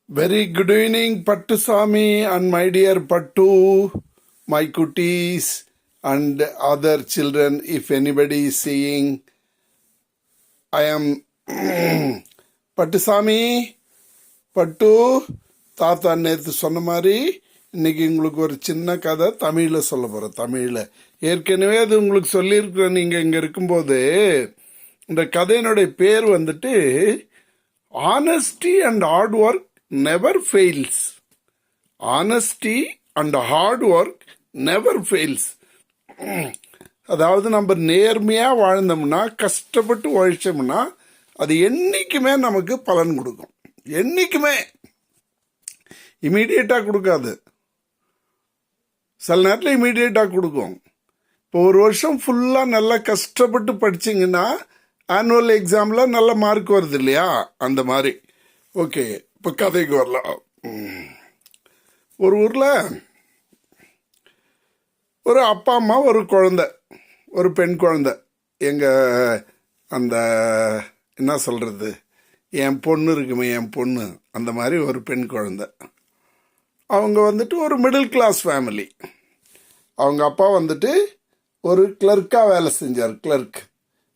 Very good evening, Pattusami and my dear Pattu, my cuties and other children. If anybody is seeing, I am Pattusami, பட்டு தாத்தா நேற்று சொன்ன மாதிரி இன்னைக்கு உங்களுக்கு ஒரு சின்ன கதை தமிழில் சொல்ல போகிறேன். தமிழில் ஏற்கனவே அது உங்களுக்கு சொல்லியிருக்கிறேன். நீங்கள் இங்கே இருக்கும்போது இந்த கதையினுடைய பேர் வந்துட்டு honesty and hard work never fails. Honesty and hard work never fails. அதாவது நம்ம நேர்மையாக வாழ்ந்தோம்னா, கஷ்டப்பட்டு உழைச்சோம்னா அது என்றைக்குமே நமக்கு பலன் கொடுக்கும். என்றைக்குமே இமீடியட்டாக கொடுக்காது, சில நேரத்தில் இமீடியட்டாக கொடுக்கும். இப்போ ஒரு வருஷம் ஃபுல்லாக நல்லா கஷ்டப்பட்டு படிச்சிங்கன்னா ஆனுவல் எக்ஸாமில் நல்ல மார்க் வருது இல்லையா, அந்த மாதிரி. ஓகே, இப்போ கதைக்கு வரலாம். ஒரு ஊரில் ஒரு அப்பா அம்மா ஒரு குழந்தை, ஒரு பெண் குழந்தை. எங்கள் அந்த என்ன சொல்கிறது, என் பொண்ணு இருக்குமே, என் பொண்ணு, அந்த மாதிரி ஒரு பெண் குழந்தை. அவங்க வந்துட்டு ஒரு மிடில் கிளாஸ் ஃபேமிலி. அவங்க அப்பா வந்துட்டு ஒரு கிளர்க்காக வேலை செஞ்சார். கிளர்க்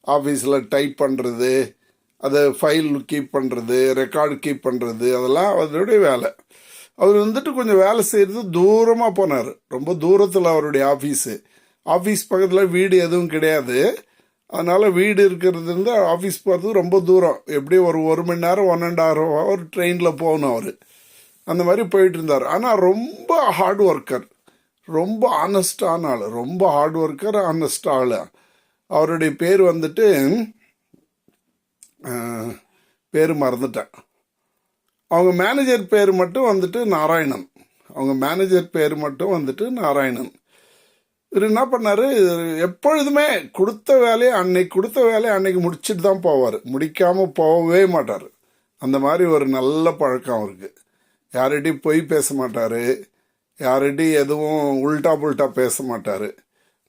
ஆஃபீஸில் டைப் பண்ணுறது, அதை ஃபைல் கீப் பண்ணுறது, ரெக்கார்டு கீப் பண்ணுறது, அதெல்லாம் அவருடைய வேலை. அவர் வந்துட்டு கொஞ்சம் வேலை செய்கிறது தூரமாக போனார். ரொம்ப தூரத்தில் அவருடைய ஆஃபீஸு. ஆஃபீஸ் பக்கத்தில் வீடு எதுவும் கிடையாது. அதனால் வீடு இருக்கிறது இருந்து ஆஃபீஸ் போகிறதுக்கு ரொம்ப தூரம். எப்படியும் ஒரு மணி நேரம் 1.5 hour ட்ரெயினில் போகணும் அவர். அந்த மாதிரி போயிட்டு இருந்தார். ஆனால் ரொம்ப ஹார்ட் ஒர்க்கர், ரொம்ப ஆனஸ்டான ஆள், ரொம்ப ஹார்ட் ஒர்க்கர், ஆனஸ்ட் ஆள். அவருடைய பேர் வந்துட்டு பேர் மறந்துட்டேன். அவங்க மேனேஜர் பேர் மட்டும் வந்துட்டு நாராயணன். அவங்க மேனேஜர் பேர் மட்டும் வந்துட்டு நாராயணன். இவர் என்ன பண்ணார், எப்பொழுதுமே கொடுத்த வேலையை அன்னைக்கு முடிச்சுட்டு தான் போவார். முடிக்காமல் போகவே மாட்டார். அந்த மாதிரி ஒரு நல்ல பழக்கம் அவருக்கு. யார்கிட்டையும் பொய் பேச மாட்டார், யார்கிட்டையும் எதுவும் உல்டா புல்ட்டா பேச மாட்டார்.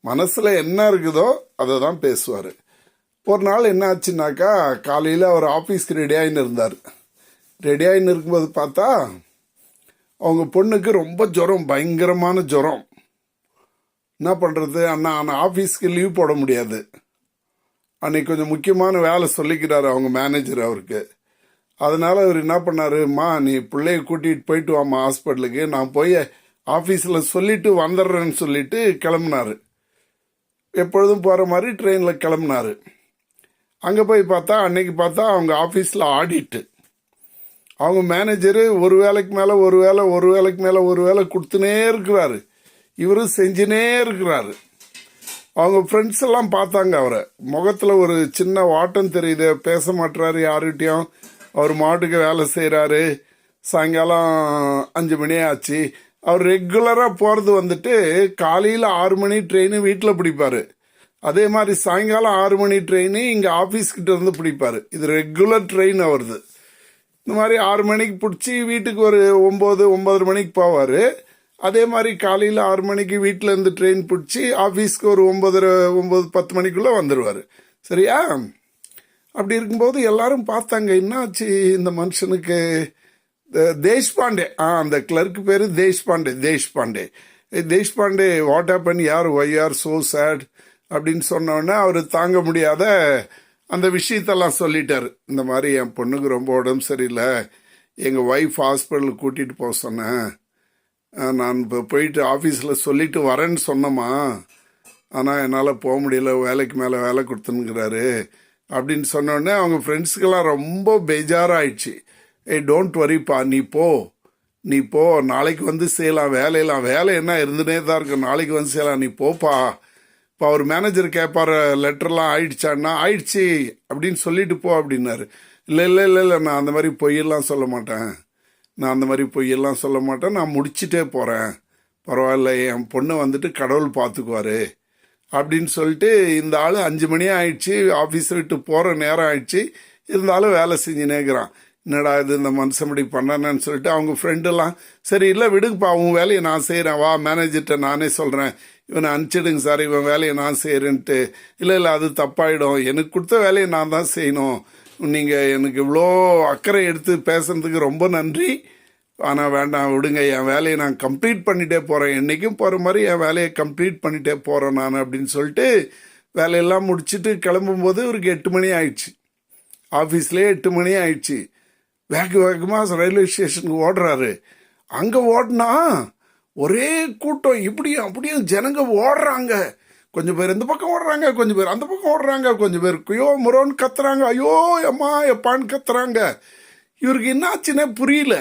மனசில் என்ன இருக்குதோ அதை தான் பேசுவார். ஒரு நாள் என்ன ஆச்சுன்னாக்கா, காலையில் அவர் ஆஃபீஸ்க்கு ரெடியாகின்னு இருந்தார். ரெடியாகின்னு இருக்கும்போது பார்த்தா அவங்க பொண்ணுக்கு ரொம்ப ஜுரம், பயங்கரமான ஜுரம். என்ன பண்ணுறது, ஆனால் ஆஃபீஸ்க்கு லீவ் போட முடியாது. அன்னைக்கு கொஞ்சம் முக்கியமான வேலை சொல்லிக்கிறாரு அவங்க மேனேஜர் அவருக்கு. அதனால் அவர் என்ன பண்ணாருமா, நீ பிள்ளைய கூட்டிகிட்டு போயிட்டு வாமா ஹாஸ்பிட்டலுக்கு, நான் போய் ஆஃபீஸில் சொல்லிட்டு வந்துடுறேன்னு சொல்லிட்டு கிளம்புனாரு. எப்பொழுதும் போகிற மாதிரி ட்ரெயினில் கிளம்புனாரு. அங்கே போய் பார்த்தா அன்னைக்கு பார்த்தா அவங்க ஆஃபீஸில் ஆடிட்டு. அவங்க மேனேஜரு ஒரு வேலைக்கு மேலே ஒரு வேலை கொடுத்துனே இருக்கிறாரு. இவரும் செஞ்சுனே இருக்கிறாரு. அவங்க ஃப்ரெண்ட்ஸ் எல்லாம் பார்த்தாங்க அவரை. முகத்தில் ஒரு சின்ன வாட்டம் தெரியுது, பேச மாட்டுறாரு யாருகிட்டையும். அவர் மாட்டுக்கு வேலை செய்கிறாரு. சாயங்காலம் 5 மணி ஆச்சு. அவர் ரெகுலராக போகிறது வந்துட்டு காலையில் 6 மணி ட்ரெயின் வீட்டில் பிடிப்பார். அதே மாதிரி சாயங்காலம் 6 மணி ட்ரெயின் இங்கே ஆஃபீஸ்கிட்ட இருந்து பிடிப்பார். இது ரெகுலர் ட்ரெயின் அவருது. இந்த மாதிரி 6 மணிக்கு பிடிச்சி வீட்டுக்கு ஒரு 9-9:30 மணிக்கு போவார். அதே மாதிரி காலையில் 6 மணிக்கு வீட்டில் இருந்து ட்ரெயின் பிடிச்சி ஆஃபீஸ்க்கு ஒரு 9-10 மணிக்குள்ளே வந்துடுவார். சரியா? அப்படி இருக்கும்போது எல்லாரும் பார்த்தாங்க, என்னாச்சு இந்த மனுஷனுக்கு. தேஷ்பாண்டே, அந்த கிளர்க்கு பேர் Deshpande. What happen, why are so sad அப்படின்னு சொன்னோடனே அவர் தாங்க முடியாத அந்த விஷயத்தெல்லாம் சொல்லிட்டார். இந்த மாதிரி என் பொண்ணுக்கு ரொம்ப உடம்பு சரியில்லை, எங்கள் ஒய்ஃப் ஹாஸ்பிட்டலுக்கு கூட்டிகிட்டு போக சொன்னேன், நான் இப்போ போயிட்டு ஆஃபீஸில் சொல்லிட்டு வரேன்னு சொன்னம்மா, ஆனால் என்னால் போக முடியல, வேலைக்கு மேலே வேலை கொடுத்துனுங்கிறாரு அப்படின்னு சொன்னோடனே அவங்க ஃப்ரெண்ட்ஸுக்கெல்லாம் ரொம்ப பேஜாராகிடுச்சு. டோன்ட் வரிப்பா, நீ போ, நாளைக்கு வந்து செய்யலாம், வேலை என்ன இருந்துனே தான் இருக்கும், நாளைக்கு வந்து செய்யலாம், நீ போப்பா. இப்போ அவர் மேனேஜர் கேட்பார், லெட்டர்லாம் ஆயிடுச்சான்னா, ஆயிடுச்சு அப்படின்னு சொல்லிட்டு போ அப்படின்னாரு. இல்லை, நான் அந்த மாதிரி பொய்யெல்லாம் சொல்ல மாட்டேன், நான் முடிச்சுட்டே போகிறேன், பரவாயில்ல, என் பொண்ணை வந்துட்டு கடவுள் பார்த்துக்குவாரு அப்படின்னு சொல்லிட்டு இந்த ஆள் 5 மணி ஆயிடுச்சு, ஆஃபீஸை விட்டு போகிற நேரம் ஆயிடுச்சு, இருந்தாலும் வேலை செஞ்சுனேக்கிறான். என்னடா இது, இந்த மனுஷன் இப்படி பண்ணானேன்னு சொல்லிட்டு அவங்க ஃப்ரெண்டெல்லாம், சரி இல்லை விடுங்கப்பா, உன் வேலையை நான் செய்கிறேன், வா மேனேஜர்கிட்ட நானே சொல்கிறேன், இவனை அனுப்பிச்சிடுங்க சார், இவன் வேலையை நான் செய்கிறேன்ட்டு. இல்லை அது தப்பாயிடும், எனக்கு கொடுத்த வேலையை நான் தான் செய்யணும், நீங்கள் எனக்கு இவ்வளோ அக்கறை எடுத்து பேசுறதுக்கு ரொம்ப நன்றி ஆனால் வேண்டாம் விடுங்க, என் வேலையை நான் கம்ப்ளீட் பண்ணிட்டே போகிறேன், என்றைக்கும் போகிற மாதிரி என் வேலையை கம்ப்ளீட் பண்ணிட்டே போகிறேன் நான் அப்படின்னு சொல்லிட்டு வேலையெல்லாம் முடிச்சுட்டு கிளம்பும்போது இவருக்கு 8 மணி ஆயிடுச்சு. ஆஃபீஸ்லேயே 8 மணி ஆயிடுச்சு. வேகமாக ரயில்வே ஸ்டேஷனுக்கு ஓடுறாரு. அங்கே ஓடினா ஒரே கூட்டம், இப்படியும் அப்படியும் ஜனங்க ஓடுறாங்க. கொஞ்சம் பேர் இந்த பக்கம் ஓடுறாங்க, கொஞ்சம் பேர் அந்த பக்கம் ஓடுறாங்க, கொஞ்சம் பேர் ஐயோ முரோன்னு கத்துறாங்க, ஐயோ அம்மா எப்பான்னு கத்துறாங்க. இவருக்கு என்னாச்சுன்னே புரியல.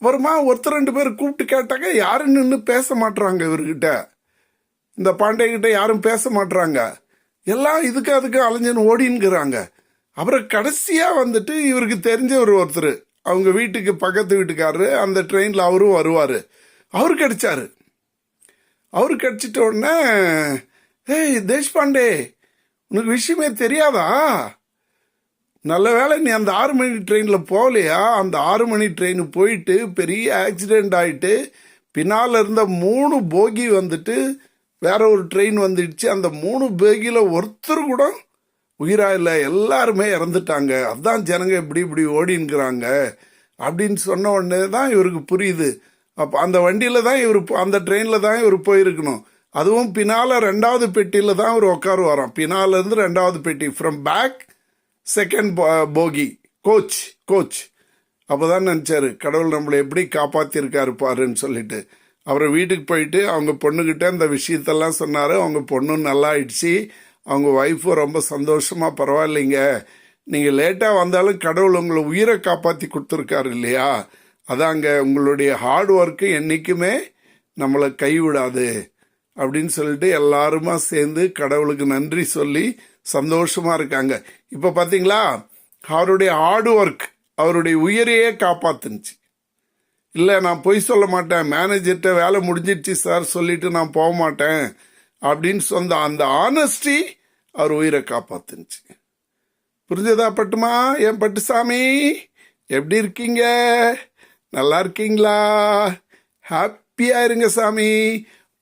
வருமா ஒருத்தர் 2 பேர் கூப்பிட்டு கேட்டாங்க, யாரும் நின்று பேச மாட்டுறாங்க இவர்கிட்ட. இந்த பாண்டியகிட்ட யாரும் பேச மாட்டுறாங்க. எல்லாம் இதுக்கு அதுக்கு அலைஞ்சுன்னு ஓடின்னுக்குறாங்க. அப்புறம் கடைசியாக வந்துட்டு இவருக்கு தெரிஞ்சவர் ஒருத்தர், அவங்க வீட்டுக்கு பக்கத்து வீட்டுக்காரரு, அந்த ட்ரெயினில் அவரும் வருவார். அவரு கிடைச்சாரு. அவரு கிடைச்சிட்ட உடனே, ஏய் தேஷ்பாண்டே, உனக்கு விஷயமே தெரியாதா? நல்ல வேளை நீ அந்த 6 மணி ட்ரெயினில் போகலையா? அந்த 6 மணி ட்ரெயின் போயிட்டு பெரிய ஆக்சிடெண்ட் ஆகிட்டு பின்னால் இருந்த 3 போகி வந்துட்டு வேற ஒரு ட்ரெயின் வந்துடுச்சு. அந்த 3 போகியில் ஒருத்தர் கூட உயிராக இல்லை, எல்லாருமே இறந்துட்டாங்க. அதான் ஜனங்க இப்படி ஓடின்னுக்குறாங்க அப்படின்னு சொன்ன உடனே தான் இவருக்கு புரியுது. அப்போ அந்த வண்டியில் தான் இவர், அந்த ட்ரெயினில் தான் இவர் போயிருக்கணும். அதுவும் பின்னால் 2வது பெட்டியில் தான் இவர் உட்காருவாராம். பின்னால் இருந்து 2வது பெட்டி, from back second bogie, coach. அப்போ தான் நினச்சாரு, கடவுள் நம்மளை எப்படி காப்பாற்றிருக்காரு பாருன்னு சொல்லிட்டு. அப்புறம் வீட்டுக்கு போயிட்டு அவங்க பொண்ணுக்கிட்ட அந்த விஷயத்தெல்லாம் சொன்னார். அவங்க பொண்ணும் நல்லா ஆயிடுச்சு. அவங்க ஒய்ஃபும் ரொம்ப சந்தோஷமாக, பரவாயில்லைங்க, நீங்கள் லேட்டாக வந்தாலும் கடவுள் உங்களை உயிரை காப்பாற்றி கொடுத்துருக்காரு இல்லையா, அதாங்க உங்களுடைய ஹார்ட் ஒர்க்கு என்றைக்குமே நம்மளை கைவிடாது அப்படின்னு சொல்லிட்டு எல்லாருமா சேர்ந்து கடவுளுக்கு நன்றி சொல்லி சந்தோஷமாக இருக்காங்க. இப்போ பார்த்தீங்களா, அவருடைய ஹார்ட் ஒர்க் அவருடைய உயிரையே காப்பாத்துனுச்சு. இல்லை நான் பொய் சொல்ல மாட்டேன், மேனேஜர்கிட்ட வேலை முடிஞ்சிடுச்சு சார் சொல்லிட்டு நான் போக மாட்டேன் அப்படின்னு சொந்த அந்த ஆனஸ்டி அவர் உயிரை காப்பாத்துனுச்சு. புரிஞ்சதா பட்டுமா? என் பட்டுசாமி எப்படி இருக்கீங்க? நல்லா இருக்கீங்களா? ஹாப்பியா இருங்க சாமி.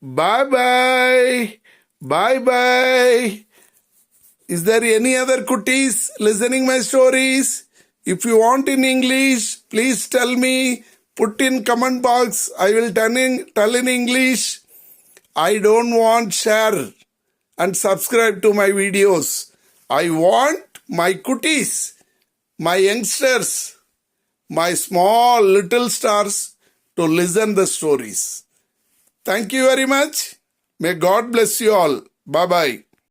பாய் பாய், பாய் பாய். Is there any other cuties listening my stories? If you want in English, please tell me. Put in comment box. I will tell in English. I don't want share and subscribe to my videos. I want my cuties, my youngsters, my small little stars to listen the stories. Thank you very much. May God bless you all. Bye bye.